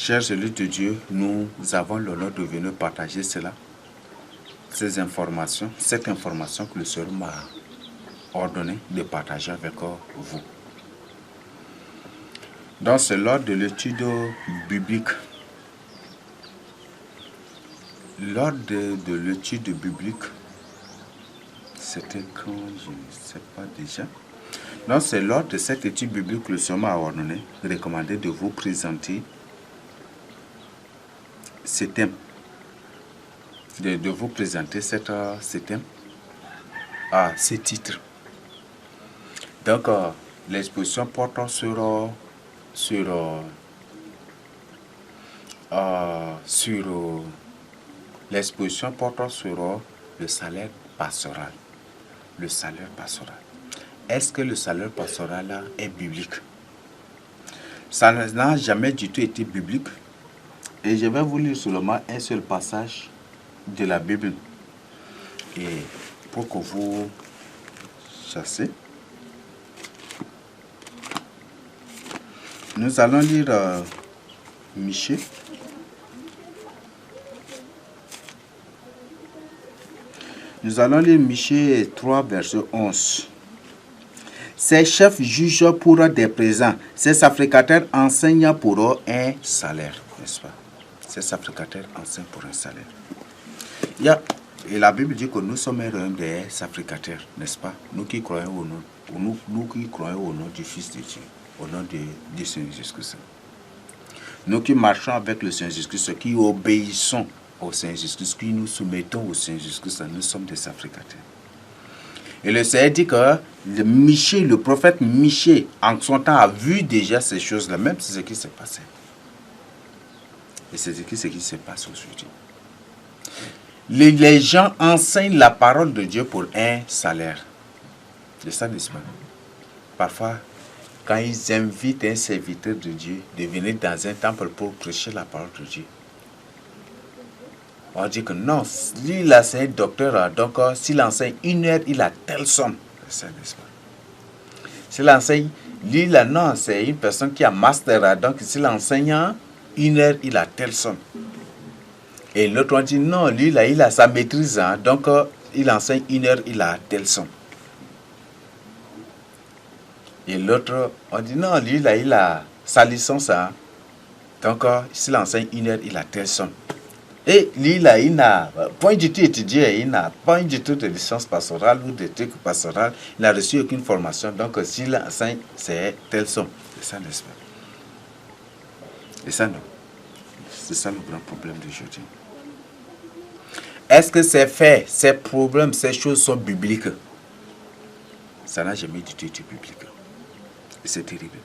chers élus de Dieu, nous avons l'honneur de venir partager cela, cette information que le Seigneur m'a ordonné de partager avec vous. Donc, c'est lors de l'étude biblique. Lors de l'étude biblique, c'était quand, je ne sais pas déjà. Donc, c'est lors de cette étude biblique que le Seigneur m'a ordonné, recommandé de vous présenter ce thème. De vous présenter ce thème, ce titre. Donc, l'exposition porte sur l'exposition porte sur le salaire pastoral. Le salaire pastoral. Est-ce que le salaire pastoral est biblique? Ça n'a jamais du tout été biblique. Et je vais vous lire seulement un seul passage de la Bible. Et pour que vous chassiez, nous allons lire Michée. Nous allons lire Michée 3, verset 11. Ces chefs jugent pour des présents, ces sacrificateurs enseignent pour eux un salaire, n'est-ce pas? Ces sacrificateurs enseignent pour un salaire. Et la Bible dit que nous sommes un des sacrificateurs, n'est-ce pas? Nous qui croyons au nom, nous qui croyons au nom du Fils de Dieu, au nom du Seigneur Jésus-Christ. Nous qui marchons avec le Seigneur Jésus-Christ, qui obéissons au Seigneur Jésus-Christ, qui nous soumettons au Seigneur Jésus-Christ, nous sommes des sacrificateurs. Et le Seigneur dit que le prophète Michée, en son temps, a vu déjà ces choses-là, même si c'est ce qui s'est passé. Et c'est ce qui se passe aujourd'hui. Les gens enseignent la parole de Dieu pour un salaire. C'est ça, n'est-ce pas? Parfois, quand ils invitent un serviteur de Dieu de venir dans un temple pour prêcher la parole de Dieu, on dit que non, lui là c'est un docteur, donc s'il enseigne 1 heure, il a telle somme. C'est ça, n'est-ce pas? S'il enseigne, lui là non, c'est une personne qui a master, donc s'il enseigne 1 heure, il a telle somme. Et l'autre on dit non, lui là il a sa maîtrise, donc il enseigne 1 heure, il a telle somme. Et l'autre on dit non, lui là il a sa licence, donc s'il enseigne 1 heure, il a telle somme. Et lui, là, il n'a pas du tout étudié, il n'a pas du tout de licence pastorale ou de truc pastoral, il n'a reçu aucune formation. Donc, s'il enseigne, c'est telle somme. C'est ça, n'est-ce pas? Et ça, non. C'est ça le grand problème d'aujourd'hui. Est-ce que ces faits, ces problèmes, ces choses sont bibliques? Ça n'a jamais du tout été biblique. Et c'est terrible.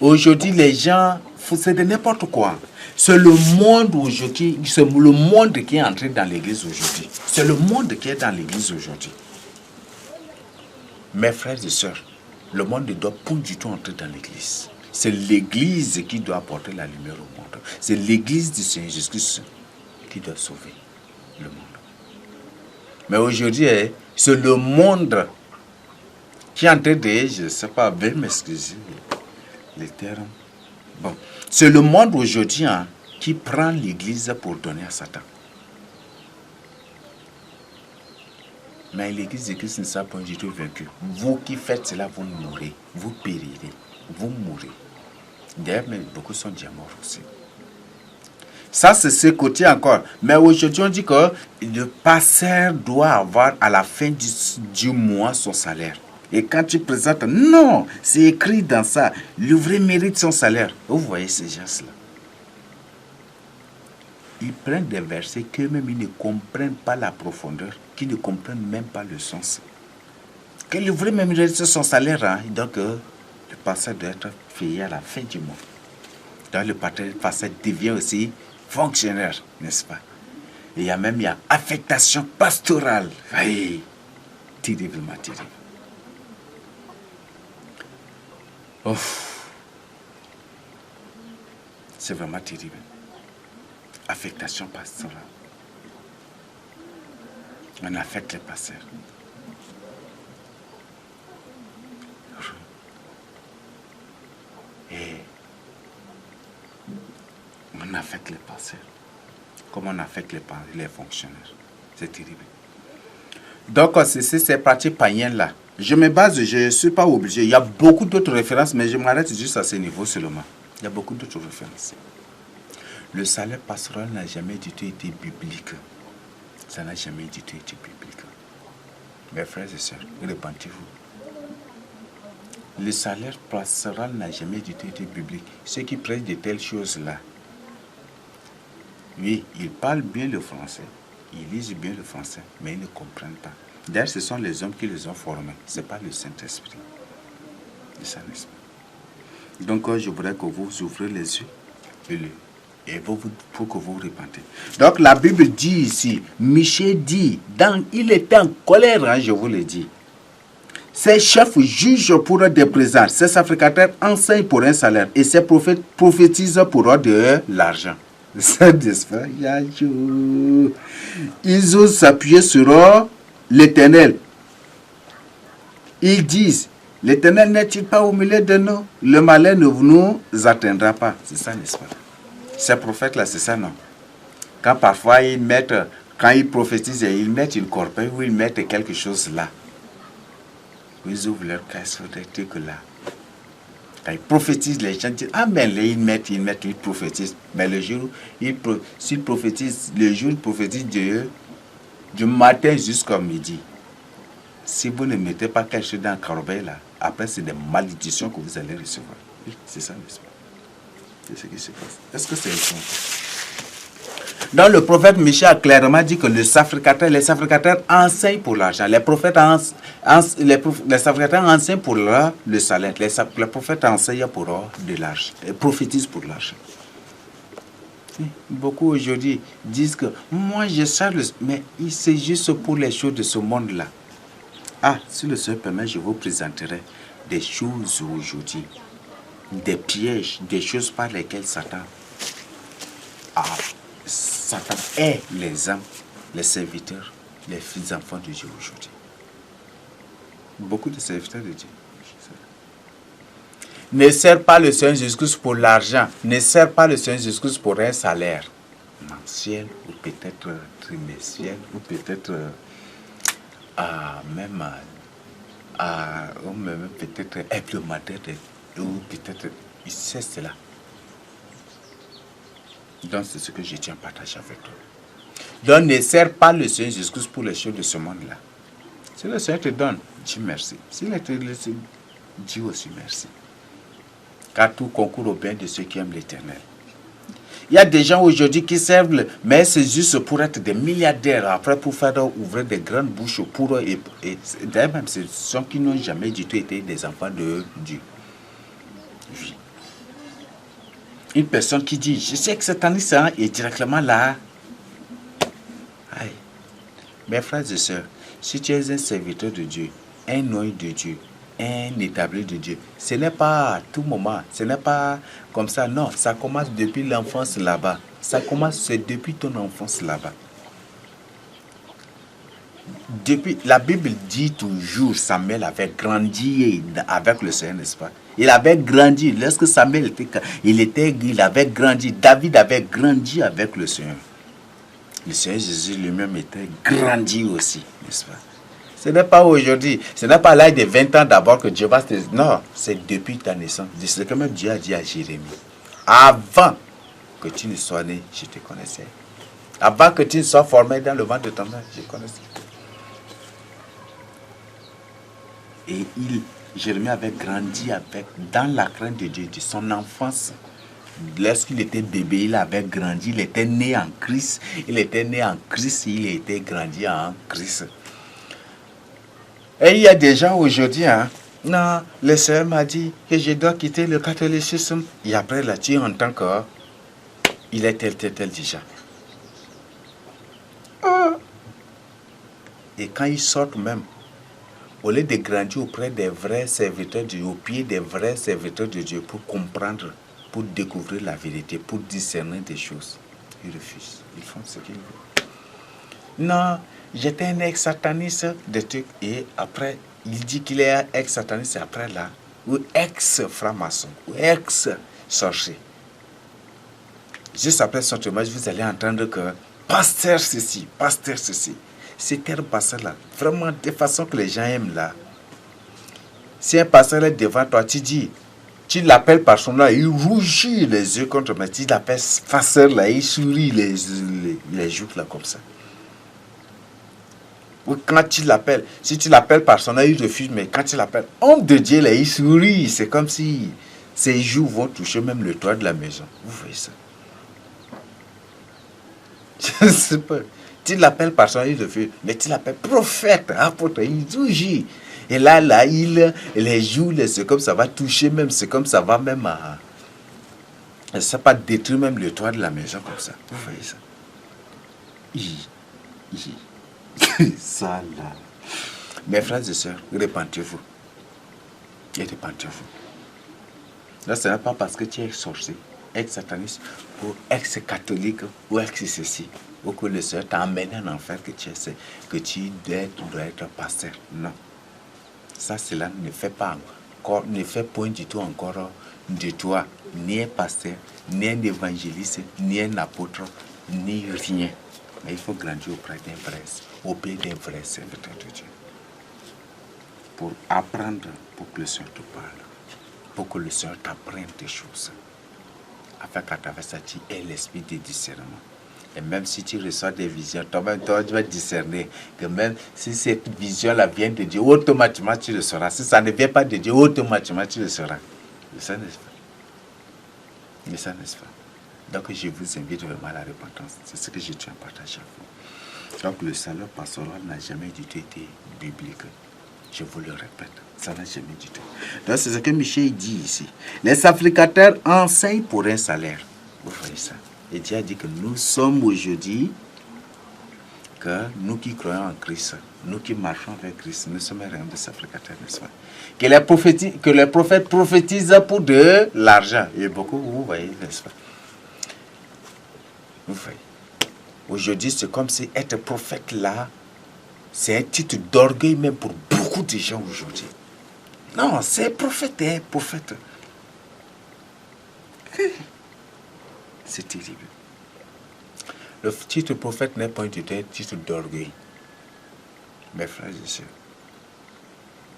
Aujourd'hui, les gens, c'est de n'importe quoi. C'est le monde aujourd'hui, c'est le monde qui est entré dans l'église aujourd'hui. C'est le monde qui est dans l'église aujourd'hui. Mes frères et sœurs, le monde ne doit pas du tout entrer dans l'église. C'est l'église qui doit apporter la lumière au monde. C'est l'église du Seigneur Jésus-Christ qui doit sauver le monde. Mais aujourd'hui, c'est le monde qui est en train de, je ne sais pas, veuillez m'excuser les termes. Bon, c'est le monde aujourd'hui qui prend l'église pour donner à Satan. Mais l'église de Christ ne sera pas du tout vaincue. Vous qui faites cela, vous mourrez, vous périrez, vous mourrez. D'ailleurs, beaucoup sont déjà morts aussi. Ça, c'est ce côté encore. Mais aujourd'hui, on dit que le pasteur doit avoir à la fin du mois son salaire. Et quand tu présentes, non, c'est écrit dans ça. L'ouvrier mérite son salaire. Vous voyez ces gens-là. Ils prennent des versets qu'eux-mêmes ils ne comprennent pas la profondeur, qui ne comprennent même pas le sens. Que l'ouvrier mérite son salaire, donc le pasteur doit être payé à la fin du mois. Donc le pasteur devient aussi fonctionnaire, n'est-ce pas? Et il y a affectation pastorale. Oui, terriblement terrible. Oh, c'est vraiment terrible. Affectation pastorale. On affecte les pasteurs. Et On affecte les pasteurs. Comme on affecte les fonctionnaires. C'est terrible. Donc, c'est ces pratiques païennes-là. Je me base, je ne suis pas obligé. Il y a beaucoup d'autres références, mais je m'arrête juste à ce niveau seulement. Il y a beaucoup d'autres références. Le salaire pastoral n'a jamais du tout été biblique. Ça n'a jamais du tout été biblique. Mes frères et sœurs, repentez-vous. Le salaire pastoral n'a jamais du tout été biblique. Ceux qui prêchent de telles choses-là, oui, ils parlent bien le français, ils lisent bien le français, mais ils ne comprennent pas. D'ailleurs, ce sont les hommes qui les ont formés, ce n'est pas le Saint-Esprit. Le Saint-Esprit. Donc, je voudrais que vous ouvrez les yeux et pour que vous repentez. Donc, la Bible dit ici, Michée dit, il était en colère, hein, je vous le dis. Ces chefs jugent pour des présents, ces sacrificateurs enseignent pour un salaire et ces prophètes prophétisent pour de l'argent. Ils osent s'appuyer sur l'Éternel. Ils disent, l'Éternel n'est-il pas au milieu de nous? Le malheur ne nous atteindra pas. C'est ça, n'est-ce pas? Ces prophètes-là, c'est ça, non? Quand parfois ils mettent, quand ils prophétisent, ils mettent une corbeille ou ils mettent quelque chose là. Ils ouvrent leur caisse sur des trucs là. Quand ils prophétisent, les gens disent, ah mais ils mettent, ils prophétisent. Mais le jour, s'ils prophétisent, le jour, ils prophétisent du matin jusqu'à midi. Si vous ne mettez pas quelque chose dans le corbeille là, après c'est des malédictions que vous allez recevoir. Oui, c'est ça, n'est-ce pas? C'est ce qui se passe. Est-ce que c'est simple? Donc le prophète Michée a clairement dit que les sacrificateurs enseignent pour l'argent. Les sacrificateurs enseignent pour le salaire. Les prophètes enseignent pour de l'argent. Ils prophétisent pour l'argent. Beaucoup aujourd'hui disent que moi je sais, mais c'est juste pour les choses de ce monde-là. Ah, si le Seigneur permet, je vous présenterai des choses aujourd'hui, des pièges, des choses par lesquelles Satan est les âmes, les serviteurs, les fils enfants de Dieu aujourd'hui. Beaucoup de serviteurs de Dieu. Ne sert pas le Seigneur Jésus-Christ pour l'argent. Ne sert pas le Seigneur Jésus-Christ pour un salaire mensuel ou peut-être trimestriel ou peut-être même peut-être hebdomadaire ou peut-être c'est cela. Donc c'est ce que je tiens à partager avec toi. Donc ne sert pas le Seigneur Jésus-Christ pour les choses de ce monde-là. Si le Seigneur te donne, dis merci. S'il te laisse, dis aussi merci. Car tout concourt au bien de ceux qui aiment l'Éternel. Il y a des gens aujourd'hui qui servent, mais c'est juste pour être des milliardaires, après pour faire ouvrir des grandes bouches pour eux. Et d'ailleurs, même ce sont qui n'ont jamais du tout été des enfants de Dieu. Oui. Une personne qui dit, je sais que cette année, ça est directement là. Aïe. Mes frères et sœurs, si tu es un serviteur de Dieu, un oeil de Dieu, un établi de Dieu, ce n'est pas à tout moment, ce n'est pas comme ça, non, ça commence depuis l'enfance là-bas. Ça commence, c'est depuis ton enfance là-bas. Depuis, la Bible dit toujours, Samuel avait grandi avec le Seigneur, n'est-ce pas? Il avait grandi, lorsque Samuel il avait grandi, David avait grandi avec le Seigneur. Le Seigneur Jésus lui-même était grandi aussi, n'est-ce pas? Ce n'est pas aujourd'hui, ce n'est pas à l'âge de 20 ans d'abord que Dieu va te... Non, c'est depuis ta naissance. C'est comme Dieu a dit à Jérémie. Avant que tu ne sois né, je te connaissais. Avant que tu ne sois formé dans le ventre de ton mère, je connaissais. Et Jérémie avait grandi dans la crainte de Dieu, de son enfance. Lorsqu'il était bébé, il avait grandi, il était né en Christ. Il était né en Christ, il était grandi en Christ. Et il y a des gens aujourd'hui, non, le Seigneur m'a dit que je dois quitter le catholicisme. Et après là, tu entends qu'il est tel déjà. Et quand ils sortent même, au lieu de grandir auprès des vrais serviteurs de Dieu, au pied des vrais serviteurs de Dieu, pour comprendre, pour découvrir la vérité, pour discerner des choses, ils refusent. Ils font ce qu'ils veulent. Non, j'étais un ex-sataniste de trucs. Et après, il dit qu'il est ex-sataniste après là, ou ex-franc-maçon, ou ex-sorcier. Juste après son témoignage, vous allez entendre que pasteur ceci, pasteur ceci. Ces termes pasteur-là, vraiment de façon que les gens aiment là. Si un pasteur est devant toi, tu l'appelles par son nom, il rougit les yeux contre toi. Tu l'appelles pasteur là, il sourit les joues là comme ça. Ou quand tu l'appelles, si tu l'appelles par son nom, il refuse, mais quand tu l'appelles homme de Dieu là, il sourit. C'est comme si ses joues vont toucher même le toit de la maison. Vous voyez ça? Je ne sais pas. Tu l'appelles par son nom, il refuse, mais tu l'appelles prophète, apôtre, il rougit. Et là, les joues, c'est comme ça va toucher même, c'est comme ça va même ça va détruire même le toit de la maison comme ça. Vous voyez ça? Ça là. Mes frères et sœurs, repentez-vous. Et repentez-vous. Là, ce n'est pas parce que tu es sorcier, ex-sataniste, ou ex-catholique, ou ex-ceci, ou que le Seigneur t'a emmené en enfer que tu dois être pasteur. Non. Ça, cela ne fait pas encore, ne fait point du tout encore de toi, ni un pasteur, ni un évangéliste, ni un apôtre, ni rien. Mais il faut grandir auprès d'un vrai serviteur de Dieu. Pour apprendre, pour que le Seigneur te parle, pour que le Seigneur t'apprenne des choses. Afin qu'à travers ça, tu aies l'esprit de discernement. Et même si tu reçois des visions, toi-même, tu vas discerner que même si cette vision-là vient de Dieu, automatiquement tu le sauras. Si ça ne vient pas de Dieu, automatiquement tu le sauras. Mais ça, n'est-ce pas? Mais ça, n'est-ce pas? Donc, je vous invite vraiment à la repentance. C'est ce que je tiens à partager avec vous. Donc, le salut pastoral n'a jamais du tout été biblique. Je vous le répète, ça n'a jamais du tout. Donc, c'est ce que Michel dit ici. Les sacrificateurs enseignent pour un salaire. Vous voyez ça? Et Dieu a dit que nous sommes aujourd'hui, que nous qui croyons en Christ, nous qui marchons avec Christ, nous sommes un de sacrificateurs, n'est-ce pas? Que les prophètes prophétisent pour de l'argent. Et beaucoup, vous voyez, n'est-ce pas? Vous voyez. Aujourd'hui, c'est comme si être prophète là, c'est un titre d'orgueil même pour beaucoup de gens aujourd'hui. Non, c'est prophète, hein, prophète. C'est terrible. Le titre prophète n'est pas un titre d'orgueil. Mes frères et sœurs,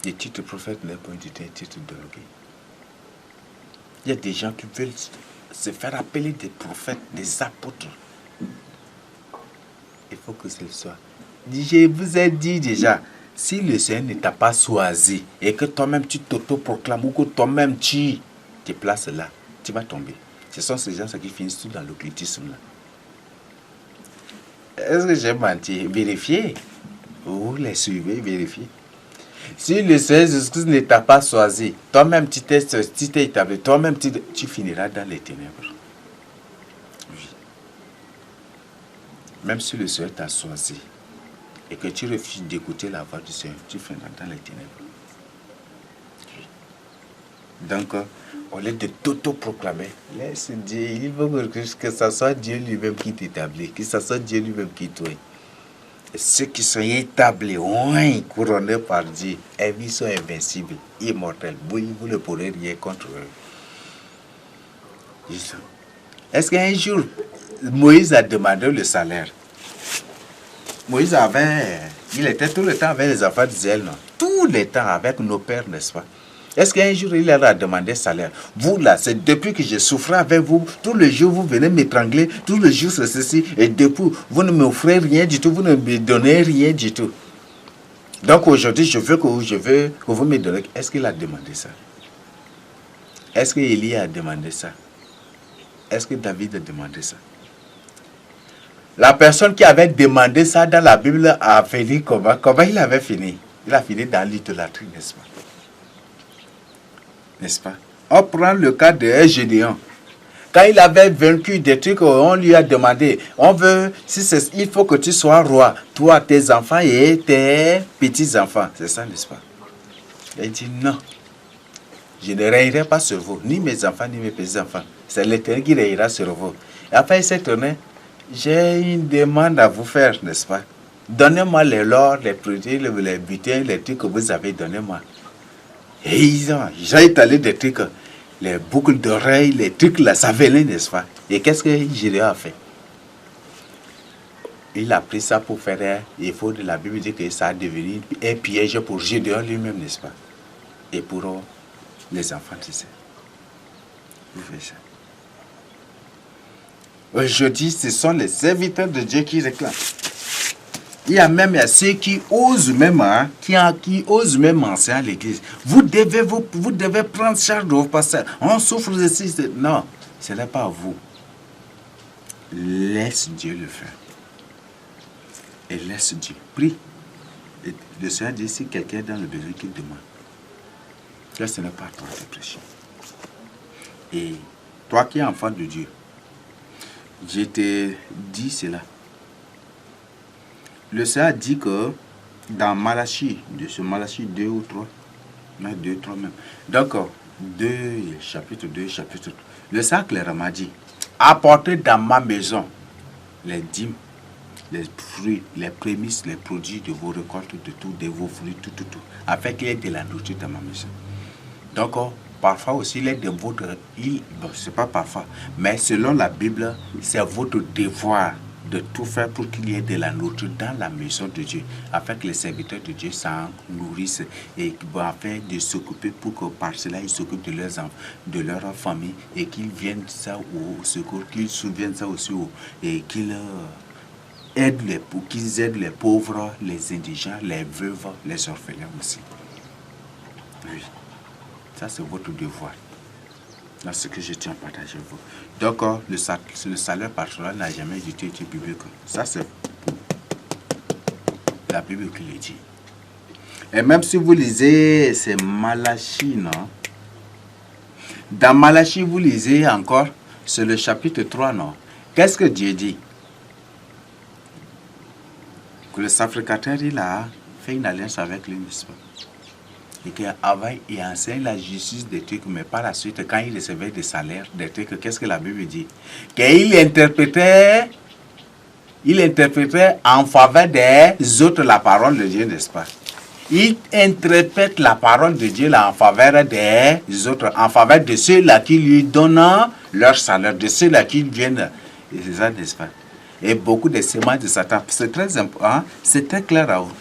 le titre prophète n'est pas un titre d'orgueil. Il y a des gens qui veulent se faire appeler des prophètes, des apôtres. Il faut que ce soit. Je vous ai dit déjà, si le Seigneur ne t'a pas choisi et que toi-même tu t'auto-proclames ou que toi-même tu te places là, tu vas tomber. Ce sont ces gens qui finissent tout dans l'occultisme là. Est-ce que j'ai menti? Vérifiez. Vous les suivez, vérifiez. Si le Seigneur Jésus-Christ ne t'a pas choisi, toi-même tu t'es établi, toi-même tu finiras dans les ténèbres. Oui. Même si le Seigneur t'a choisi et que tu refuses d'écouter la voix du Seigneur, tu finiras dans les ténèbres. Oui. Donc, au lieu de t'auto-proclamer, laisse Dieu, il faut que ce soit Dieu lui-même qui t'établit, que ce soit Dieu lui-même qui te donne. Et ceux qui sont établis, oui, couronnés par Dieu, ils sont invincibles, immortels. Vous ne pourrez rien contre eux. Est-ce qu'un jour, Moïse a demandé le salaire? Moïse il était tout le temps avec les enfants d'Israël, non? Tout le temps avec nos pères, n'est-ce pas? Est-ce qu'un jour il leur a demandé salaire? Vous là, c'est depuis que j'ai souffert avec vous, tous les jours vous venez m'étrangler, tous les jours c'est ceci, et depuis vous ne m'offrez rien du tout, vous ne me donnez rien du tout. Donc aujourd'hui, je veux que vous me donnez. Est-ce qu'il a demandé ça? Est-ce que Élie a demandé ça? Est-ce que David a demandé ça? La personne qui avait demandé ça dans la Bible a fini comment? Comment il avait fini? Il a fini dans l'idolâtrie, n'est-ce pas? N'est-ce pas? On prend le cas de Gédéon. Quand il avait vaincu des trucs, on lui a demandé, il faut que tu sois roi, toi, tes enfants et tes petits-enfants. C'est ça, n'est-ce pas? Il dit non. Je ne règnerai pas sur vous, ni mes enfants, ni mes petits-enfants. C'est l'Éternel qui règnera sur vous. Et après, il s'est tourné. J'ai une demande à vous faire, n'est-ce pas? Donnez-moi les l'or, les produits, les butins, les trucs que vous avez, donnez-moi. Et ils ont étalé des trucs. les boucles d'oreilles, les trucs là, ça venait, n'est-ce pas? Et qu'est-ce que Jérémie a fait? Il a pris ça pour faire, il faut de la Bible dire que ça a devenu un piège pour Gédéon lui-même, n'est-ce pas? Et pour les enfants, tu sais. Vous faites ça. Aujourd'hui, ce sont les serviteurs de Dieu qui réclament. Il y a même ceux qui osent même, hein, qui osent même enseigner à l'église. Vous devez prendre charge de vos pasteurs. On souffre de ceci. Non, ce n'est pas à vous. Laisse Dieu le faire. Et laisse Dieu. Prie. Et le Seigneur dit, si quelqu'un est dans le besoin, qu'il demande. Là, ce n'est pas toi de prêcher. Et toi qui es enfant de Dieu, je te dis cela. Le Seigneur dit que dans Malachie, de ce Malachie 2 ou 3, non, 2, 3 même. Donc, chapitre 2, chapitre 3. Le Seigneur clairement dit, apportez dans ma maison les dîmes, les fruits, les prémices, les produits de vos récoltes, de tout, de vos fruits, tout, afin qu'il y ait de la nourriture dans ma maison. Donc, parfois aussi, il est de votre... bon, c'est pas parfois, mais selon la Bible, c'est votre devoir de tout faire pour qu'il y ait de la nourriture dans la maison de Dieu, afin que les serviteurs de Dieu s'en nourrissent et afin de s'occuper pour que par cela ils s'occupent de leurs enfants, de leur famille et qu'ils viennent ça au secours, qu'ils souviennent ça aussi et qu'ils aident les pauvres, les indigents, les veuves, les orphelins aussi. Oui, ça c'est votre devoir. Dans ce que je tiens à partager avec vous. Donc, le salaire pastoral n'a jamais été biblique. Ça, c'est la Bible qui le dit. Et même si vous lisez, c'est Malachie, non? Dans Malachie, vous lisez encore, c'est le chapitre 3, non? Qu'est-ce que Dieu dit? Que le sacrificateur, il a fait une alliance avec lui, n'est-ce pas? Et qu'avant, il enseigne la justice des trucs, mais par la suite, quand il recevait des salaires, des trucs, qu'est-ce que la Bible dit? Qu'il interprétait en faveur des autres la parole de Dieu, n'est-ce pas? Il interprète la parole de Dieu là, en faveur des autres, en faveur de ceux-là qui lui donnent leur salaire, de ceux-là qui viennent. Et c'est ça, n'est-ce pas? Et beaucoup de semences de Satan. C'est très important, c'est très clair à vous.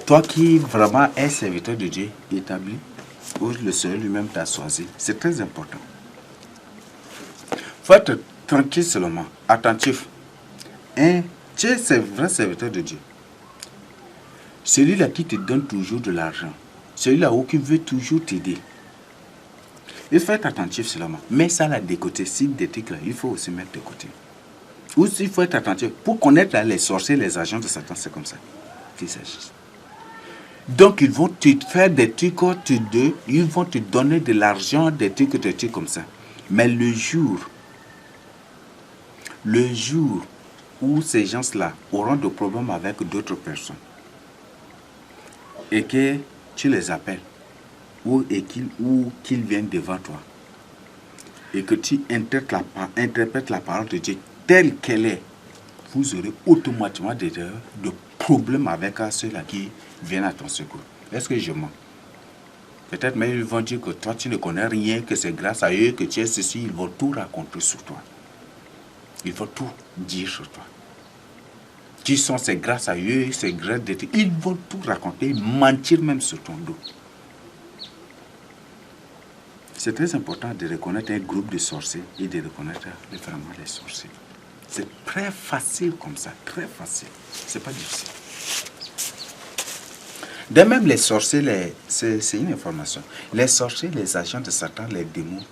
Toi qui vraiment es serviteur de Dieu établi, où le Seigneur lui-même t'a choisi, c'est très important. Il faut être tranquille seulement, attentif. Et tu es un vrai serviteur de Dieu. Celui-là qui te donne toujours de l'argent, celui-là qui veut toujours t'aider. Il faut être attentif seulement. Mets ça là de côté. Si des trucs là, il faut aussi mettre de côté. Ou il faut être attentif. Pour connaître là, les sorciers, les agents de Satan, c'est comme ça qu'il s'agit. Donc, ils vont te faire des trucs, ils vont te donner de l'argent, des trucs comme ça. Mais le jour où ces gens-là auront des problèmes avec d'autres personnes, et que tu les appelles, ou qu'ils viennent devant toi, et que tu interprètes la parole de Dieu telle qu'elle est, vous aurez automatiquement de problèmes avec ceux-là qui viennent à ton secours. Est-ce que je mens? Peut-être même ils vont dire que toi tu ne connais rien, que c'est grâce à eux que tu es ceci. Ils vont tout raconter sur toi. Ils vont tout dire sur toi. C'est grâce à eux, c'est grâce à eux. Ils vont tout raconter, mentir même sur ton dos. C'est très important de reconnaître un groupe de sorciers et de reconnaître vraiment les sorciers. C'est très facile comme ça, très facile. C'est pas difficile. De même, les sorciers, c'est une information. Les sorciers, les agents de Satan, les démons,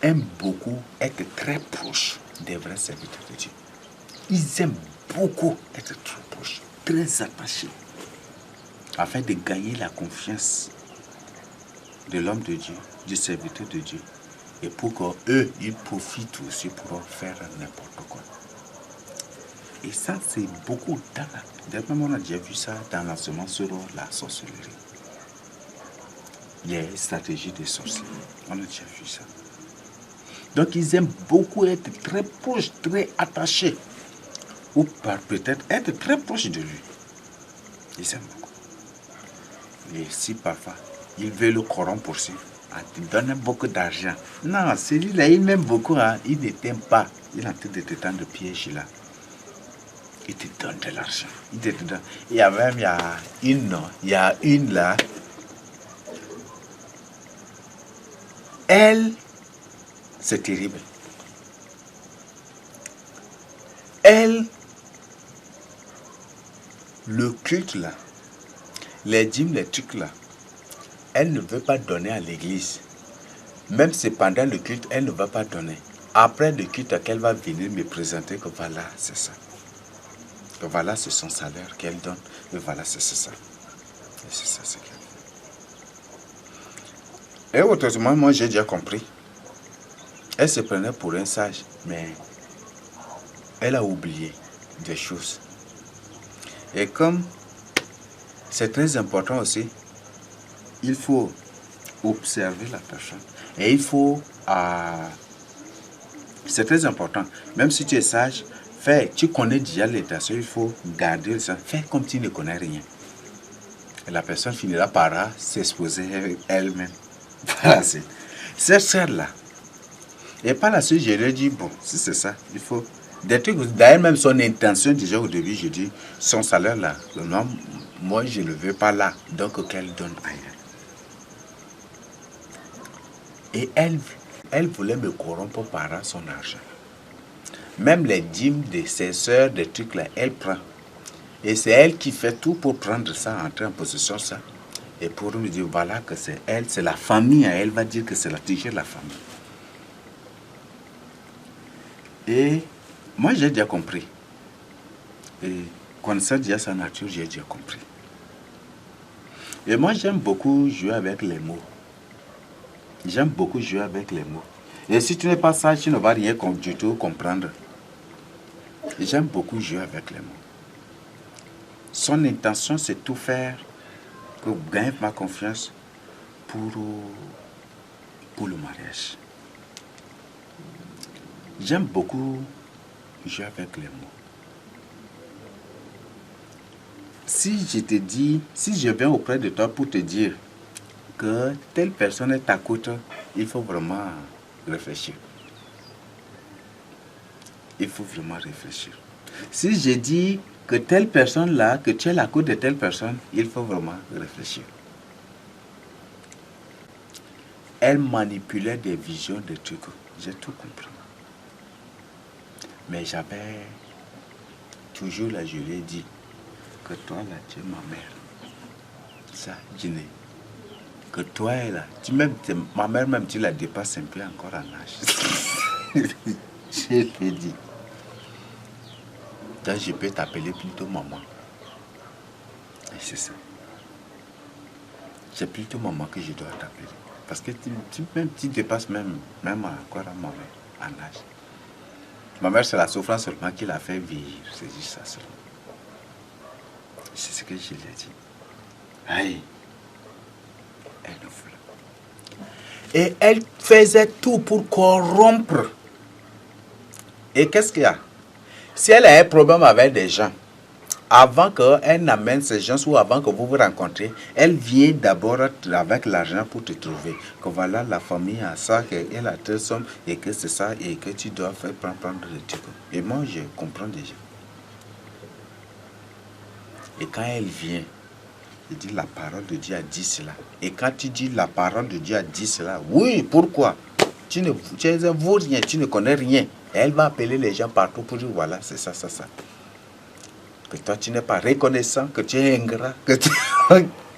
aiment beaucoup être très proches des vrais serviteurs de Dieu. Ils aiment beaucoup être très proches, très attachés, afin de gagner la confiance de l'homme de Dieu, du serviteur de Dieu, et pour qu'eux, ils profitent aussi pour faire n'importe quoi. Et ça, c'est beaucoup Dernièrement, on a déjà vu ça dans l'enseignement sur la sorcellerie. Les stratégies des sorciers. On a déjà vu ça. Donc, ils aiment beaucoup être très proches, très attachés. Ou peut-être être très proches de lui. Ils aiment beaucoup. Et si parfois, il veut le corrompre aussi. Ah, tu donnes beaucoup d'argent. Non, celui-là, il m'aime beaucoup. Hein. Il ne t'aime pas. Il est en train de te tendre le piège là. Il te donne de l'argent. Il te donne. Il y a même, il y a une là. Elle, c'est terrible. Elle, le culte là, les dîmes, les trucs là, elle ne veut pas donner à l'église. Même si pendant le culte, elle ne va pas donner. Après le culte, qu'elle va venir me présenter que voilà, c'est ça. Que voilà, c'est son salaire qu'elle donne. Et voilà, c'est ça. Et c'est ça, c'est qu'elle fait. Et autrement, moi, j'ai déjà compris. Elle se prenait pour un sage, mais elle a oublié des choses. Et comme c'est très important aussi, il faut observer la personne. Et il faut... c'est très important. Même si tu es sage, tu connais déjà l'état, il faut garder ça. Fais comme tu ne connais rien. Et la personne finira par s'exposer elle-même. Voilà, cette sœur-là. Et par la suite, je lui ai dit, bon, si c'est ça, il faut... Des trucs, d'ailleurs, même son intention, déjà au début, je dis, son salaire là, non, moi, je ne le veux pas là. Donc, qu'elle donne ailleurs. Et elle voulait me corrompre par son argent. Même les dîmes de ses soeurs, des trucs là, elle prend. Et c'est elle qui fait tout pour prendre ça, entrer en possession de ça. Et pour me dire, voilà que c'est elle, c'est la famille. Elle va dire que c'est la tige de la famille. Et moi, j'ai déjà compris. Et connaissant déjà sa nature, j'ai déjà compris. Et moi, j'aime beaucoup jouer avec les mots. J'aime beaucoup jouer avec les mots. Et si tu n'es pas sage, tu ne vas rien du tout comprendre. J'aime beaucoup jouer avec les mots. Son intention, c'est tout faire pour gagner ma confiance pour le mariage. J'aime beaucoup jouer avec les mots. Si je te dis, si je viens auprès de toi pour te dire que telle personne est à côté, il faut vraiment réfléchir. Il faut vraiment réfléchir. Si je dis que telle personne-là, que tu es à côté de telle personne, il faut vraiment réfléchir. Elle manipulait des visions, des trucs. J'ai tout compris. Mais j'avais toujours là, je lui ai dit que toi là, tu es ma mère. Ça, Djiné. Que toi là, ma mère même, tu la dépasses un peu encore en âge. Je lui ai dit. Donc je peux t'appeler plutôt maman. Et c'est ça. C'est plutôt maman que je dois t'appeler. Parce que tu dépasses même encore à ma mère en âge. Ma mère, c'est la souffrance seulement qui l'a fait vivre. C'est juste ça seulement. C'est ce que je lui ai dit. Aïe. Elle ne voulait. Et elle faisait tout pour corrompre. Et qu'est-ce qu'il y a? Si elle a un problème avec des gens, avant qu'elle n'amène ces gens ou avant que vous vous rencontrez, elle vient d'abord avec l'argent pour te trouver. Que voilà, la famille a ça, qu'elle a telle somme et que c'est ça et que tu dois faire prendre le truc. Et moi, je comprends déjà. Et quand elle vient, elle dit la parole de Dieu a dit cela. Et quand tu dis la parole de Dieu a dit cela, oui, pourquoi? Tu ne vaux rien, tu ne connais rien. Et elle va appeler les gens partout pour dire voilà, c'est ça, ça, ça. Que toi, tu n'es pas reconnaissant, que tu es ingrat, que tu...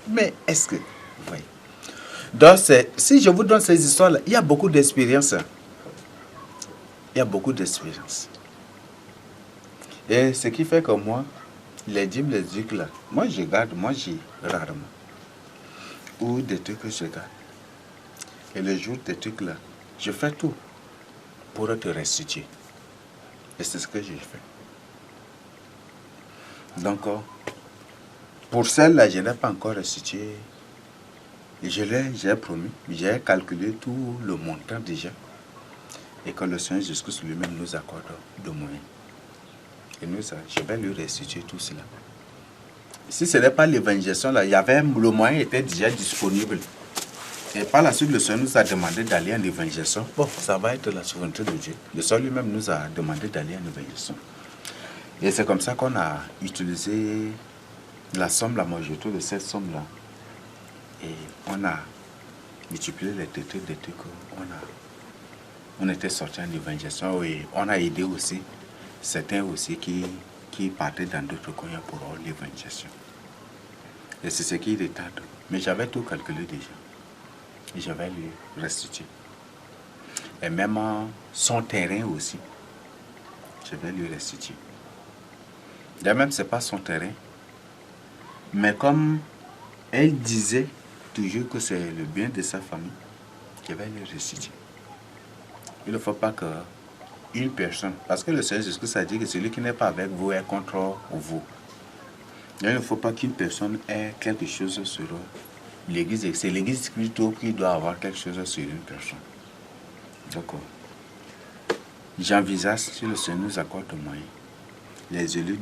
Mais est-ce que... Oui. Donc, si je vous donne ces histoires-là, il y a beaucoup d'expérience. Il y a beaucoup d'expérience. Et ce qui fait que moi, les dîmes, les trucs là, moi, je garde, moi, j'ai rarement. Ou des trucs que je garde. Et le jour des trucs là, je fais tout pour te restituer. Et c'est ce que j'ai fait. Donc, pour celle-là, je n'ai pas encore restitué. J'ai promis, j'ai calculé tout le montant déjà. Et que le Seigneur Jésus lui-même nous accorde de moyens. Et je vais lui restituer tout cela. Si ce n'est pas l'évangélisation, là, le moyen était déjà disponible. Et par la suite, le Seigneur nous a demandé d'aller en évangélisation. Bon, ça va être la souveraineté de Dieu. Le Seigneur lui-même nous a demandé d'aller en évangélisation. Et c'est comme ça qu'on a utilisé la somme, la majorité de cette somme-là. Et on a multiplié les traités des trucs. On était sortis en évangélisation et on a aidé aussi certains aussi qui partaient dans d'autres coins pour l'évangélisation. Et c'est ce qui retarde. Mais j'avais tout calculé déjà. Et je vais lui restituer. Et même son terrain aussi, je vais lui restituer. D'ailleurs, même ce n'est pas son terrain. Mais comme elle disait toujours que c'est le bien de sa famille, je vais lui restituer. Il ne faut pas qu'une personne, parce que le Seigneur Jésus a dit que celui qui n'est pas avec vous est contre vous. Il ne faut pas qu'une personne ait quelque chose sur l'Église. C'est l'Église plutôt qui doit avoir quelque chose sur une personne. Donc, j'envisage, si le Seigneur nous accorde de moyens, les élus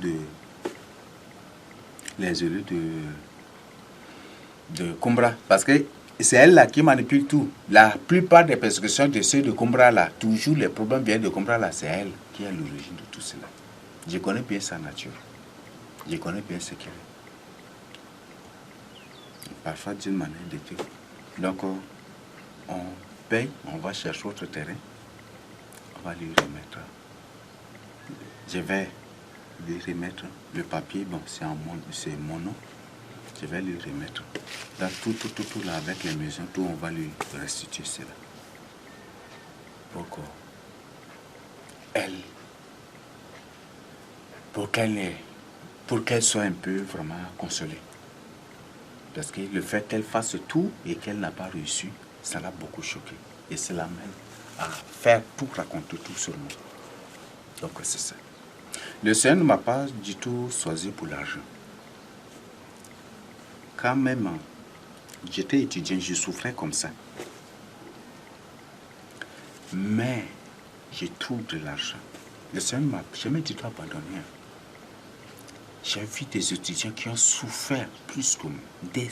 de Kumbra, parce que c'est elle là qui manipule tout. La plupart des persécutions de ceux de Kumbra là, toujours les problèmes viennent de Kumbra là, c'est elle qui est à l'origine de tout cela. Je connais bien sa nature. Je connais bien ce qu'elle est. Parfois d'une manière de dire. Donc, on paye, on va chercher autre terrain, on va lui remettre. Je vais lui remettre le papier, bon, c'est mon nom. Je vais lui remettre. Dans tout là, avec les maisons, tout, on va lui restituer cela. Pour qu'elle soit un peu vraiment consolée. Parce que le fait qu'elle fasse tout et qu'elle n'a pas reçu, ça l'a beaucoup choqué. Et cela mène à faire tout, raconter tout sur moi. Donc c'est ça. Le Seigneur ne m'a pas du tout choisi pour l'argent. Quand même, j'étais étudiant, je souffrais comme ça. Mais je trouve de l'argent. Le Seigneur m'a jamais du tout abandonné. J'ai vu des étudiants qui ont souffert plus que moi. Des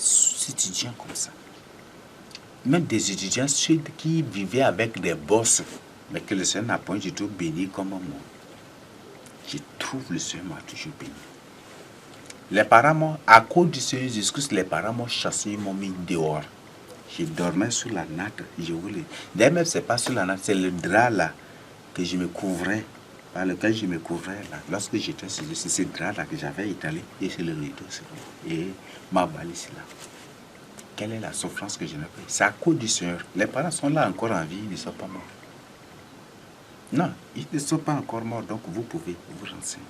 étudiants comme ça. Même des étudiants qui vivaient avec des boss, mais que le Seigneur n'a pas du tout béni comme moi. Je trouve le Seigneur m'a toujours béni. Les parents à cause du Seigneur Jésus-Christ, les parents m'ont chassé, ils m'ont mis dehors. Je dormais sur la natte, je voulais. D'ailleurs, même ce n'est pas sur la natte, c'est le drap là que je me couvrais, par lequel je me couvrais là. Lorsque j'étais sur ce drap là que j'avais étalé, et c'est le rideau, et ma valise là. Quelle est la souffrance que je n'ai pas? C'est à cause du Seigneur. Les parents sont là encore en vie, ils ne sont pas morts. Non, ils ne sont pas encore morts, donc vous pouvez vous renseigner.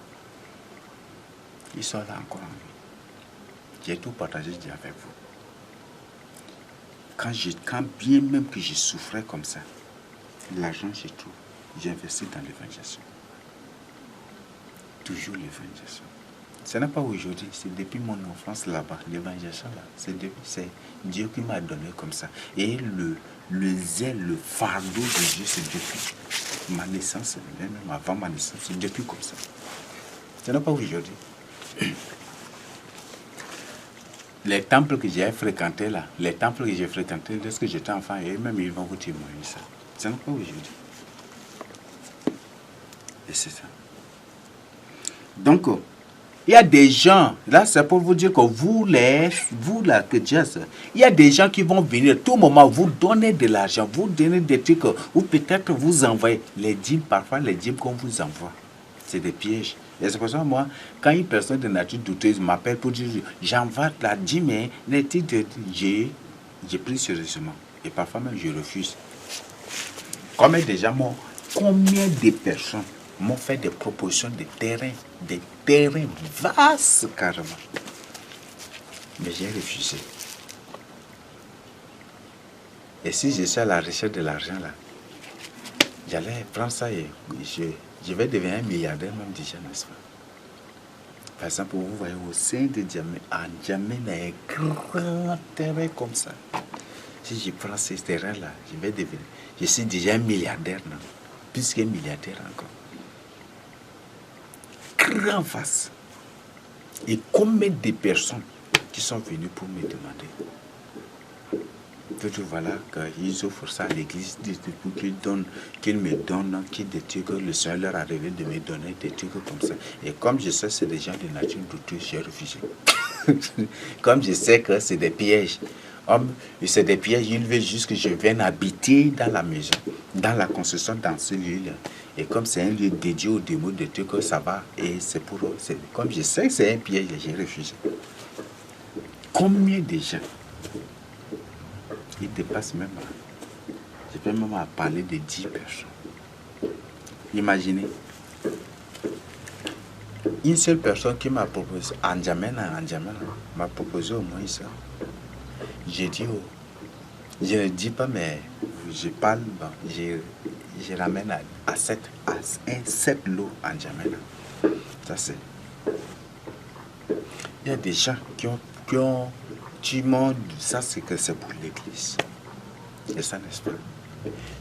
Ils sont là encore en vie. J'ai tout partagé avec vous. Quand bien même que je souffrais comme ça, l'argent j'ai tout. J'ai investi dans l'évangélisation. Toujours l'évangélisation. Ce n'est pas aujourd'hui, c'est depuis mon enfance là-bas. L'évangélisation là, c'est Dieu qui m'a donné comme ça. Et le zèle, le fardeau de Dieu, c'est depuis ma naissance, même avant ma naissance, c'est depuis comme ça. Ce n'est pas aujourd'hui. Les temples que j'ai fréquentés là, lorsque j'étais enfant, et même ils vont vous témoigner ça. Ce n'est pas aujourd'hui. Et c'est ça. Donc, il y a des gens, là c'est pour vous dire que vous là, que Dieu, il y a des gens qui vont venir à tout moment vous donner de l'argent, vous donner des trucs, ou peut-être vous envoyer les dîmes, parfois les dîmes qu'on vous envoie. C'est des pièges. Et c'est pour ça, moi, quand une personne de nature douteuse m'appelle pour dire j'envoie la dîme, j'ai pris sérieusement. Et parfois même je refuse. Combien de personnes m'ont fait des propositions de terrains vastes carrément. Mais j'ai refusé. Et si je suis à la recherche de l'argent là, j'allais prendre ça et je vais devenir un milliardaire même déjà, n'est-ce pas? Par exemple, vous voyez au sein de Djamena, à Djamena, un grand terrain comme ça. Si je prends ces terrains-là, je suis déjà un milliardaire, non? Plus qu'un milliardaire encore. Grand face. Et combien de personnes qui sont venues pour me demander? Puis voilà qu'ils offrent ça à l'église pour qu'ils me donnent, des trucs que le Seigneur leur a révélé de me donner, des trucs comme ça. Et comme je sais que c'est des gens de nature douteuse, j'ai refusé. Comme je sais que c'est des pièges. C'est des pièges, ils veulent juste que je vienne habiter dans la maison, dans la construction, dans ce lieu-là. Et comme c'est un lieu dédié aux démons, de trucs, ça va. Et c'est pour eux. Comme je sais que c'est un piège, j'ai refusé. Combien de gens, ils dépassent même, je peux même parler de 10 personnes. Imaginez, une seule personne qui m'a proposé, Anjamena, m'a proposé au moins ça. J'ai dit, oh, je ne dis pas, mais je parle, bon, je ramène à 7 lots Anjamena. Ça c'est. Il y a des gens qui ont du monde, ça c'est que c'est pour l'église. Et ça, n'est-ce pas?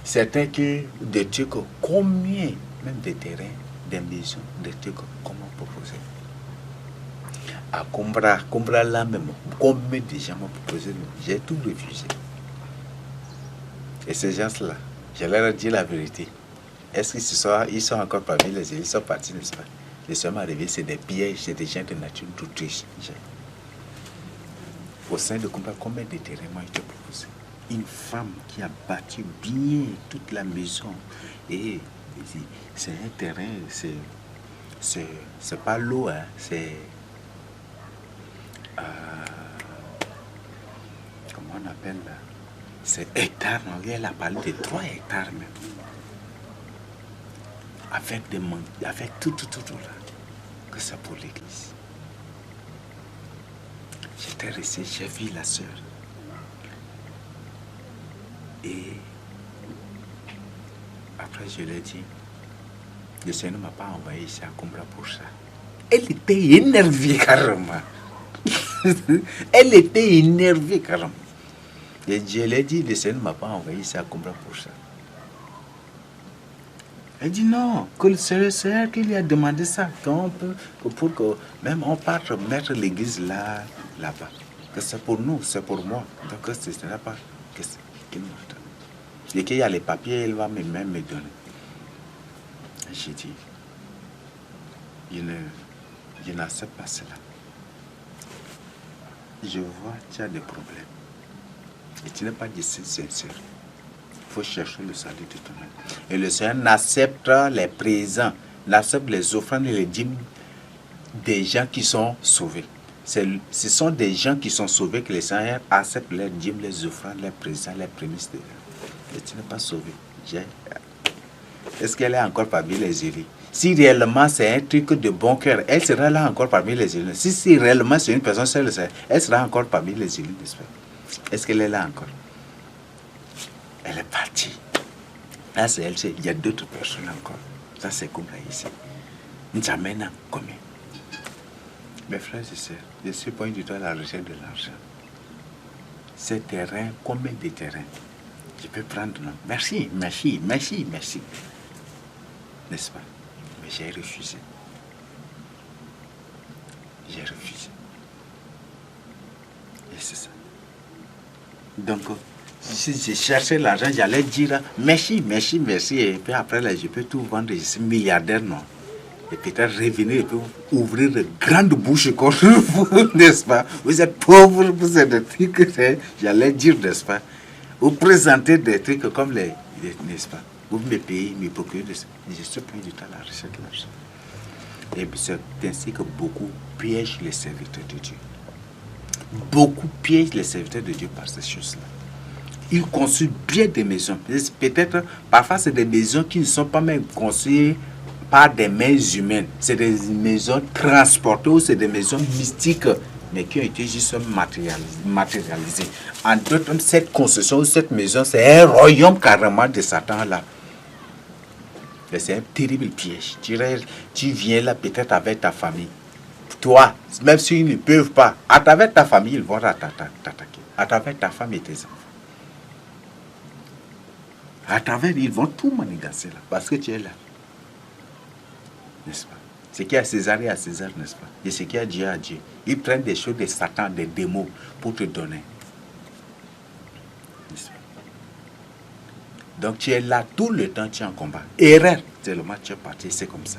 Certains qui, des trucs, combien, même des terrains, des maisons, des trucs, comment proposer? À Combra là même, combien de gens m'ont proposé? J'ai tout refusé. Et ces gens-là, je leur ai dit la vérité. Est-ce qu'ils sont encore parmi les élus? Ils sont partis, n'est-ce pas? Les sommes arrivés, c'est des pièges, c'est des gens de nature douteuse. Au sein de Combra, combien de terrains m'ont été proposés? Une femme qui a bâti bien toute la maison. Et c'est un terrain, c'est pas l'eau, hein, c'est... comment on appelle là? C'est hectares, non? Elle a parlé de 3 hectares même. Avec tout là. Que c'est pour l'église. J'étais resté, j'ai vu la sœur. Et après, je lui ai dit, le Seigneur ne m'a pas envoyé ici à Combra pour ça. Elle était énervée carrément. Elle était énervée carrément. Et je lui ai dit, le Seigneur ne m'a pas envoyé ici à Combra pour ça. Elle dit non, que c'est le Seigneur qui lui a demandé ça, pour que même on parte mettre l'église là-bas. Que c'est pour nous, c'est pour moi. Donc ce n'est pas qu'il m'a donné. Et qu'il y a les papiers, il va même me donner. J'ai dit, je n'accepte pas cela. Je vois que tu as des problèmes. Et tu n'es pas d'ici sincère. Il faut chercher le salut de ton âme. Et le Seigneur n'accepte les présents, n'accepte les offrandes et les dîmes des gens qui sont sauvés. Ce sont des gens qui sont sauvés que le Seigneur accepte les dîmes, les offrandes, les présents, les prémices de Dieu. Et tu n'es pas sauvé. Est-ce qu'elle est encore parmi les élus? Si réellement c'est un truc de bon cœur, elle sera là encore parmi les élus. Si réellement c'est une personne seule, elle sera encore parmi les élus, n'est-ce pas? Est-ce qu'elle est là encore? Elle est partie. Là, c'est elle. Il y a d'autres personnes encore. Ça, c'est comme là ici. Nous amènons combien? Mes frères et sœurs, je suis pas du tout à la recherche de l'argent. Ces terrains, combien de terrains? Je peux prendre, non? Merci. N'est-ce pas? Mais j'ai refusé. Et c'est ça. Donc, si je cherchais l'argent, j'allais dire merci. Et puis après, là, je peux tout vendre. Je suis milliardaire, non? Et peut-être revenir et puis ouvrir de grandes bouches comme vous, n'est-ce pas? Vous êtes pauvre, vous êtes des trucs, j'allais dire, n'est-ce pas? Vous présentez des trucs comme n'est-ce pas? Vous me payez, me procurez, je suis pas du tout à la recherche de l'argent. Et c'est ainsi que beaucoup piègent les serviteurs de Dieu. Beaucoup piègent les serviteurs de Dieu par ces choses-là. Ils construisent bien des maisons. Peut-être, parfois, c'est des maisons qui ne sont pas même construites par des mains humaines. C'est des maisons transportées ou c'est des maisons mystiques, mais qui ont été juste matérialisées. En d'autres termes, cette construction, cette maison, c'est un royaume carrément de Satan là. C'est un terrible piège. Tu viens là peut-être avec ta famille. Toi, même s'ils ne peuvent pas, à travers ta famille, ils vont t'attaquer. À travers ta femme et tes enfants. À travers, ils vont tout manigancer là, parce que tu es là. N'est-ce pas? Ce qui est à César est à César, n'est-ce pas? Et ce qui est à Dieu à Dieu. Ils prennent des choses de Satan, des démons, pour te donner. Donc tu es là tout le temps, tu es en combat. Erreur, tellement tu es parti, c'est comme ça.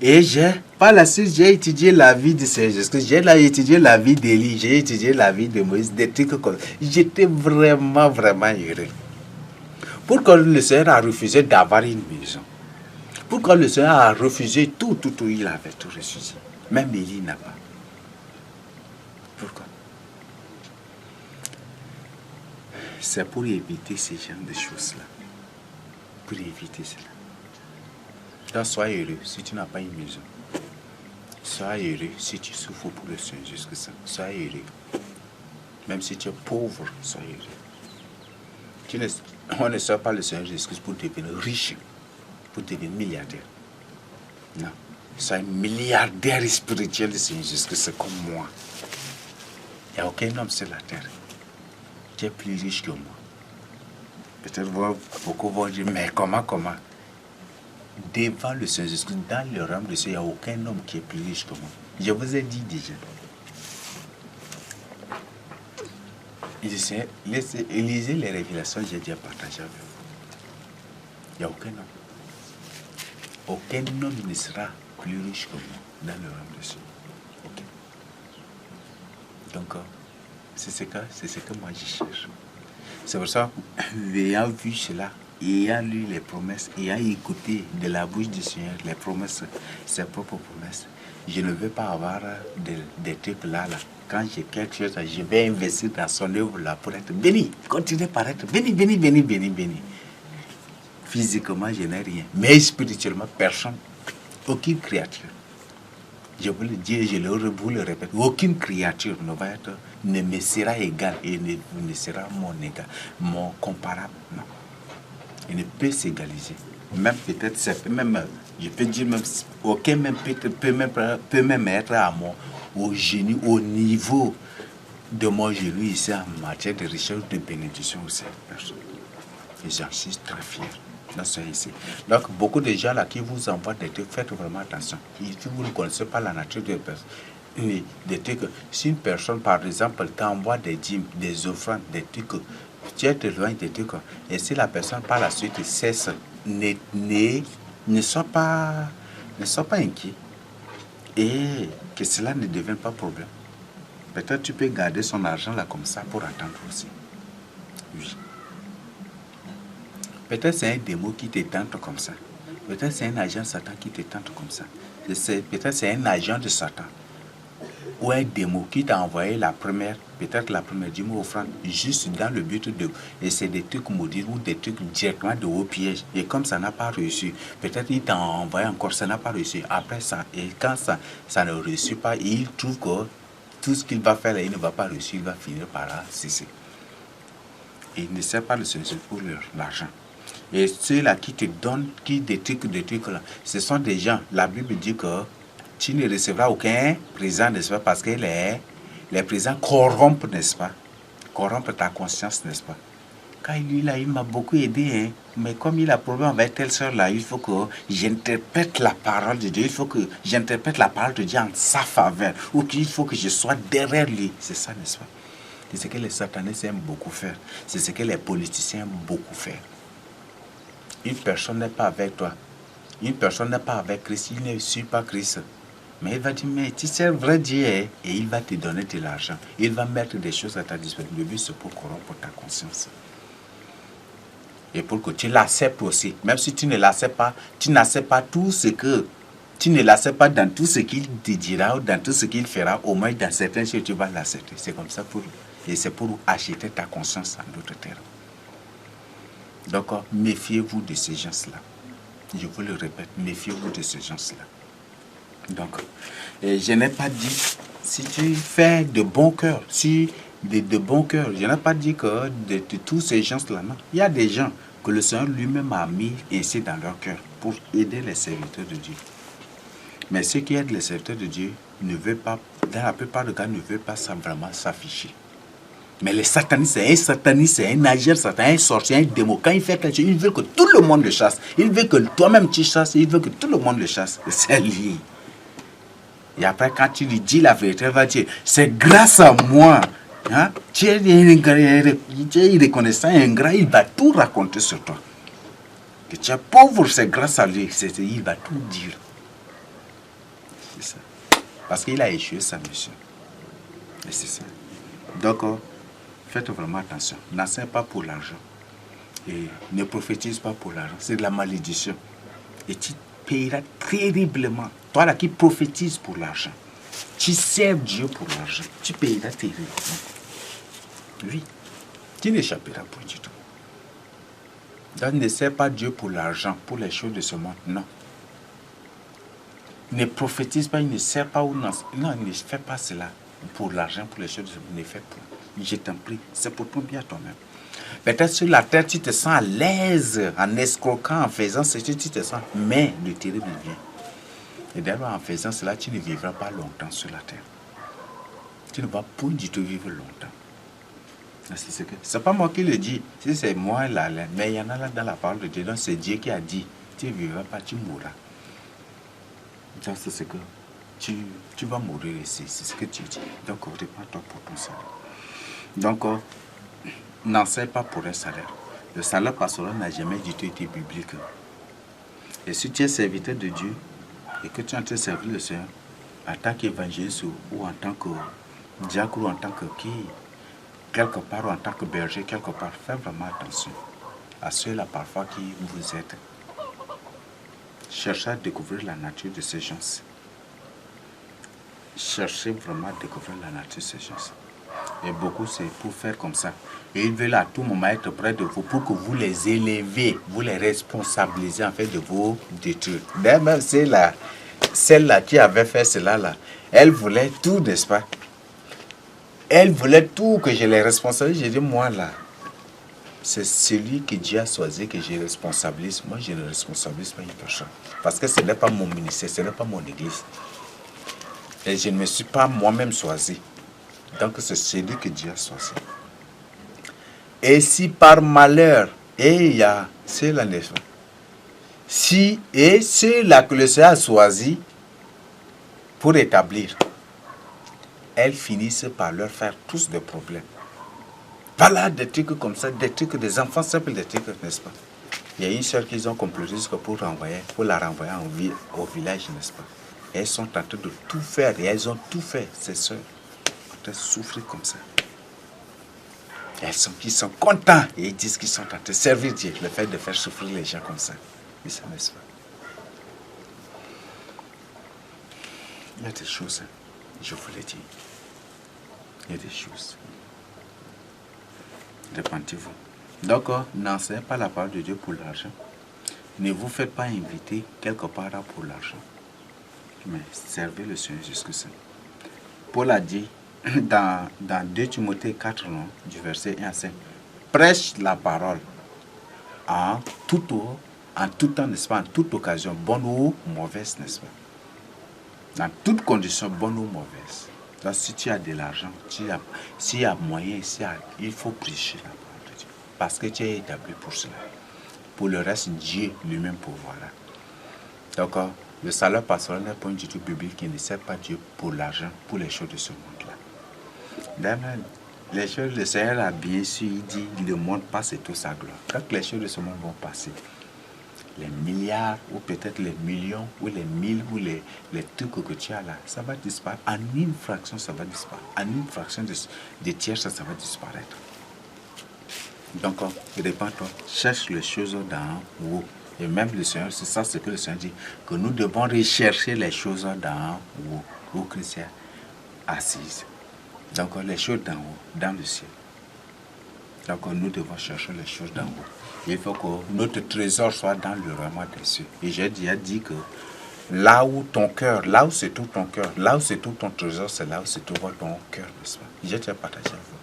Et par la suite, j'ai étudié la vie de Jésus-Christ, j'ai étudié la vie d'Élie, j'ai étudié la vie de Moïse, des trucs comme ça. J'étais vraiment, vraiment heureux. Pourquoi le Seigneur a refusé d'avoir une maison? Pourquoi le Seigneur a refusé tout, il avait tout refusé. Même Élie n'a pas. Pourquoi? C'est pour éviter ce genre de choses-là. Pour éviter cela. Donc, sois heureux si tu n'as pas une maison. Sois heureux si tu souffres pour le Seigneur jusque ça. Sois heureux. Même si tu es pauvre, sois heureux. On ne sort pas le Seigneur Jésus-Christ pour devenir riche, pour devenir milliardaire. Non. Sois un milliardaire spirituel du Seigneur Jésus-Christ, c'est comme moi. Il n'y a aucun homme sur la terre qui est plus riche que moi. Peut-être beaucoup vont dire, mais comment? Devant le Seigneur Jésus-Christ, dans le royaume de Dieu, il n'y a aucun homme qui est plus riche que moi. Je vous ai dit déjà. Lisez les révélations que j'ai déjà partagées avec vous. Il n'y a aucun homme. Aucun homme ne sera plus riche que moi dans le royaume de Dieu. Okay. Donc, c'est ce que moi je cherche. C'est pour ça, ayant vu cela, ayant lu les promesses, ayant écouté de la bouche du Seigneur les promesses, ses propres promesses, je ne veux pas avoir des trucs là. Quand j'ai quelque chose, je vais investir dans son œuvre là pour être béni. Continuer par être béni. Physiquement, je n'ai rien. Mais spirituellement, personne, aucune créature. Je vous le dis, vous le répète, aucune créature ne me sera égale et ne sera mon égal, mon comparable. Non. Il ne peut s'égaliser. Même peut-être, je peux dire, même, aucun même peut même être au génie, au niveau de mon genou ici en matière de recherche de bénédiction aussi. Personne. Et j'en suis très fier. Ici. Donc, beaucoup de gens là qui vous envoient des trucs, faites vraiment attention. Si vous ne connaissez pas la nature de la personne, des trucs, si une personne, par exemple, t'envoie des dîmes, des offrandes, des trucs, tu es loin des trucs, et si la personne par la suite cesse, ne sois pas inquiet, et que cela ne devienne pas problème. Peut-être tu peux garder son argent là comme ça pour attendre aussi. Oui. Peut-être c'est un démon qui te tente comme ça. Peut-être c'est un agent de Satan qui te tente comme ça. Peut-être c'est un agent de Satan. Ou un démon qui t'a envoyé peut-être la première dîme offrande, juste dans le but de... Et c'est des trucs maudits ou des trucs directement de haut piège. Et comme ça n'a pas réussi, peut-être il t'a envoyé encore, ça n'a pas réussi. Après ça, et quand ça ne réussit pas, il trouve que tout ce qu'il va faire là, il ne va pas réussir, il va finir par là, cesser. Et il ne sert pas le Seigneur pour l'argent. Et ceux-là qui te donnent, des trucs là, ce sont des gens, la Bible dit que tu ne recevras aucun présent, n'est-ce pas, parce que les présents corrompent, n'est-ce pas, corrompent ta conscience, n'est-ce pas. Quand lui là, il m'a beaucoup aidé, hein, mais comme il a problème avec telle soeur là, il faut que j'interprète la parole de Dieu, il faut que j'interprète la parole de Dieu en sa faveur, ou qu'il faut que je sois derrière lui, c'est ça, n'est-ce pas. C'est ce que les satanistes aiment beaucoup faire, c'est ce que les politiciens aiment beaucoup faire. Une personne n'est pas avec toi. Une personne n'est pas avec Christ. Il ne suit pas Christ. Mais il va dire, mais tu sais, vrai Dieu, et il va te donner de l'argent. Il va mettre des choses à ta disposition. Le but, c'est pour corrompre ta conscience. Et pour que tu l'acceptes aussi. Même si tu ne l'acceptes pas, tu n'acceptes pas tout ce que... Tu ne l'acceptes pas dans tout ce qu'il te dira ou dans tout ce qu'il fera. Au moins, dans certaines choses, tu vas l'accepter. C'est comme ça pour... Et c'est pour acheter ta conscience en d'autres termes. Donc, méfiez-vous de ces gens-là. Je vous le répète, méfiez-vous de ces gens-là. Donc, je n'ai pas dit, si tu fais de bon cœur, de bon cœur, je n'ai pas dit que de tous ces gens-là, non. Il y a des gens que le Seigneur lui-même a mis ainsi dans leur cœur pour aider les serviteurs de Dieu. Mais ceux qui aident les serviteurs de Dieu ne veulent pas, dans la plupart des cas, ne veulent pas vraiment s'afficher. Mais les satanistes, c'est un agent, c'est un sorcier, un démon. Quand il fait quelque chose, il veut que tout le monde le chasse. Il veut que toi-même tu chasses, il veut que tout le monde le chasse. C'est lui. Et après, quand tu lui dis la vérité, il va dire, c'est grâce à moi Hein? Tu es irreconnaissant et ingrat, il va tout raconter sur toi. Que tu es pauvre, c'est grâce à lui. Il va tout dire. C'est ça. Parce qu'il a échoué sa mission. Et c'est ça. Donc, faites vraiment attention. N'enseigne pas pour l'argent. Et ne prophétise pas pour l'argent. C'est de la malédiction. Et tu payeras terriblement. Toi là qui prophétises pour l'argent. Tu sers Dieu pour l'argent. Tu payeras terriblement. Oui. Tu n'échapperas pas du tout. Donc ne sers pas Dieu pour l'argent, pour les choses de ce monde. Non. Ne prophétise pas, il ne sert pas ou non. Non, ne fais pas cela pour l'argent, pour les choses de ce monde. Ne fais pas. Je t'en prie. C'est pour ton bien toi-même. Peut-être sur la terre, tu te sens à l'aise en escroquant, en faisant ce que tu te sens. Mais le terrible vient. Et d'ailleurs, en faisant cela, tu ne vivras pas longtemps sur la terre. Tu ne vas pas du tout vivre longtemps. C'est pas moi qui le dis. Si c'est moi, là, mais il y en a là dans la parole de Dieu. Donc c'est Dieu qui a dit. Tu ne vivras pas, tu mourras. Donc c'est ce que tu vas mourir ici. C'est ce que tu dis. Donc répands-toi pour ton salut. Donc n'enseigne pas pour un salaire. Le salaire pastoral n'a jamais du tout été biblique. Et si tu es serviteur de Dieu et que tu es en train de servir le Seigneur en tant qu'évangéliste ou en tant que diacre ou en tant que qui, quelque part ou en tant que berger, quelque part, faites vraiment attention à ceux-là parfois qui vous aident. Cherchez à découvrir la nature de ces gens. Cherchez vraiment à découvrir la nature de ces gens. Et beaucoup, c'est pour faire comme ça. Et ils veulent à tout moment être près de vous pour que vous les élevez, vous les responsabilisez en fait de vos détruire. Même celle-là qui avait fait cela, là, elle voulait tout, n'est-ce pas? Elle voulait tout que je les responsabilise. J'ai dit, moi là, c'est celui que Dieu a choisi que je responsabilise. Moi, je ne responsabilise pas une personne. Parce que ce n'est pas mon ministère, ce n'est pas mon église. Et je ne me suis pas moi-même choisi. Donc, c'est celui que Dieu a choisi. Et si par malheur, et il y a ceux-là, n'est-ce pas? Si, et ceux-là que le Seigneur a choisi pour établir, elles finissent par leur faire tous des problèmes. Voilà des trucs comme ça, des trucs des enfants simples, des trucs, n'est-ce pas? Il y a une soeur qu'ils ont comploté pour la renvoyer au village, n'est-ce pas? Et elles sont en train de tout faire, et elles ont tout fait, ces soeurs, en train de souffrir comme ça. Ils sont contents, et ils disent qu'ils sont en train de servir Dieu, le fait de faire souffrir les gens comme ça. Mais ça n'est pas. Il y a des choses, je vous l'ai dit. Il y a des choses. Répentez-vous. Donc, n'enseignez pas la parole de Dieu pour l'argent. Ne vous faites pas inviter quelque part pour l'argent. Mais servez le Seigneur jusque ça. Paul a dit dans 2 Timothée 4, non, du verset 1 à 5, prêche la parole en tout temps, n'est-ce pas, en toute occasion, bonne ou mauvaise, n'est-ce pas? Dans toutes conditions, bonne ou mauvaise. Donc, si tu as de l'argent, s'il y a moyen, il faut prêcher la parole de Dieu. Parce que tu es établi pour cela. Pour le reste, Dieu lui-même pourvoira. Donc, le salaire pastoral n'est pas du tout biblique qui ne sert pas Dieu pour l'argent, pour les choses de ce monde-là. D'ailleurs, les choses de ce Seigneur a bien sûr, il dit, le monde passe et tout sa gloire. Quand les choses de ce monde vont passer, les milliards, ou peut-être les millions, ou les mille, ou les trucs que tu as là, ça va disparaître. En une fraction, ça va disparaître. En une fraction de tiers, ça va disparaître. Donc, répands-toi, cherche les choses d'en haut. Et même le Seigneur, c'est ça ce que le Seigneur dit, que nous devons rechercher les choses d'en haut, où Christ est assise. Donc, les choses d'en haut, dans le ciel. Donc, nous devons chercher les choses d'en haut. Il faut que notre trésor soit dans le royaume des cieux. Et j'ai déjà dit que là où ton cœur, là où se trouve ton cœur, là où se trouve ton trésor, c'est là où se trouve ton cœur, n'est-ce pas? J'ai déjà partagé avec vous.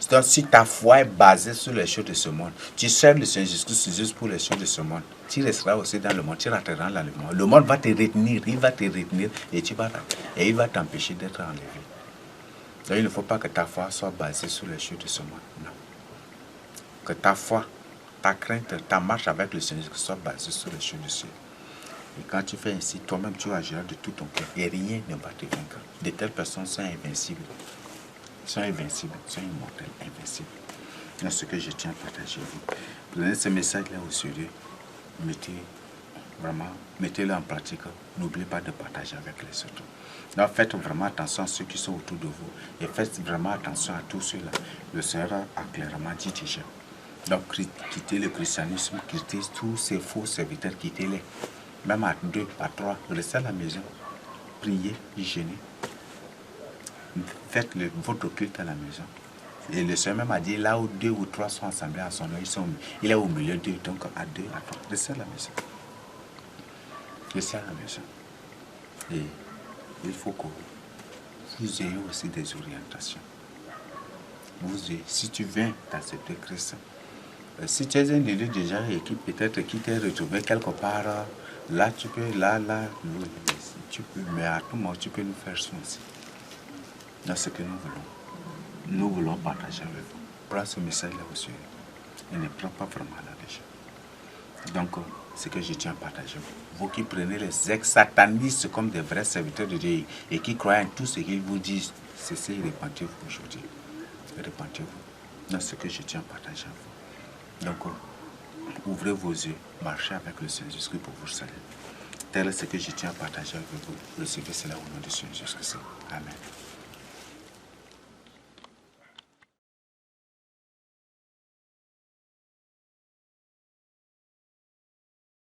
Donc, si ta foi est basée sur les choses de ce monde, tu sers le Seigneur Jésus juste pour les choses de ce monde, tu resteras aussi dans le monde, tu rateras dans le monde. Le monde va te retenir, il va te retenir et il va t'empêcher d'être enlevé. Donc, il ne faut pas que ta foi soit basée sur les choses de ce monde. Non. Que ta foi, ta crainte, ta marche avec le Seigneur soit basée sur les choses du ciel. Et quand tu fais ainsi, toi-même tu agiras de tout ton cœur et rien ne va te vaincre. De telles personnes sont invincibles. Ils sont invincibles, ils sont immortels, invincibles. C'est ce que je tiens à partager avec vous. Prenez ce message-là au sérieux. Mettez-le en pratique. N'oubliez pas de partager avec les autres. Donc faites vraiment attention à ceux qui sont autour de vous. Et faites vraiment attention à tous ceux-là. Le Seigneur a clairement dit déjà. Donc quittez le christianisme, quittez tous ces faux serviteurs, quittez-les. Même à 2, à 3, restez à la maison. Priez, jeûnez. Faites votre culte à la maison. Et le Seigneur même a dit, là où 2 ou 3 sont assemblés à son nom, il est au milieu d'eux. Donc à 2, à 3, restez à la maison. Restez à la maison. Et il faut que vous ayez aussi des orientations. Si tu viens d'accepter Christ, si tu es un élu déjà et qui peut-être qui t'est retrouvé quelque part, là tu peux, tu peux, mais à tout moment tu peux nous faire soin aussi. Dans ce que nous voulons. Nous voulons partager avec vous. Prends ce message-là au sérieux. Et ne prends pas vraiment là déjà. Donc, ce que je tiens à partager. Vous qui prenez les ex-satanistes comme des vrais serviteurs de Dieu et qui croient en tout ce qu'ils vous disent, cessez et repentez-vous aujourd'hui. Repentez-vous. Dans ce que je tiens à partager avec vous. Donc, ouvrez vos yeux, marchez avec le Seigneur Jésus pour vous saluer. Tel est ce que je tiens à partager avec vous. Recevez cela au nom du Seigneur Jésus. Amen.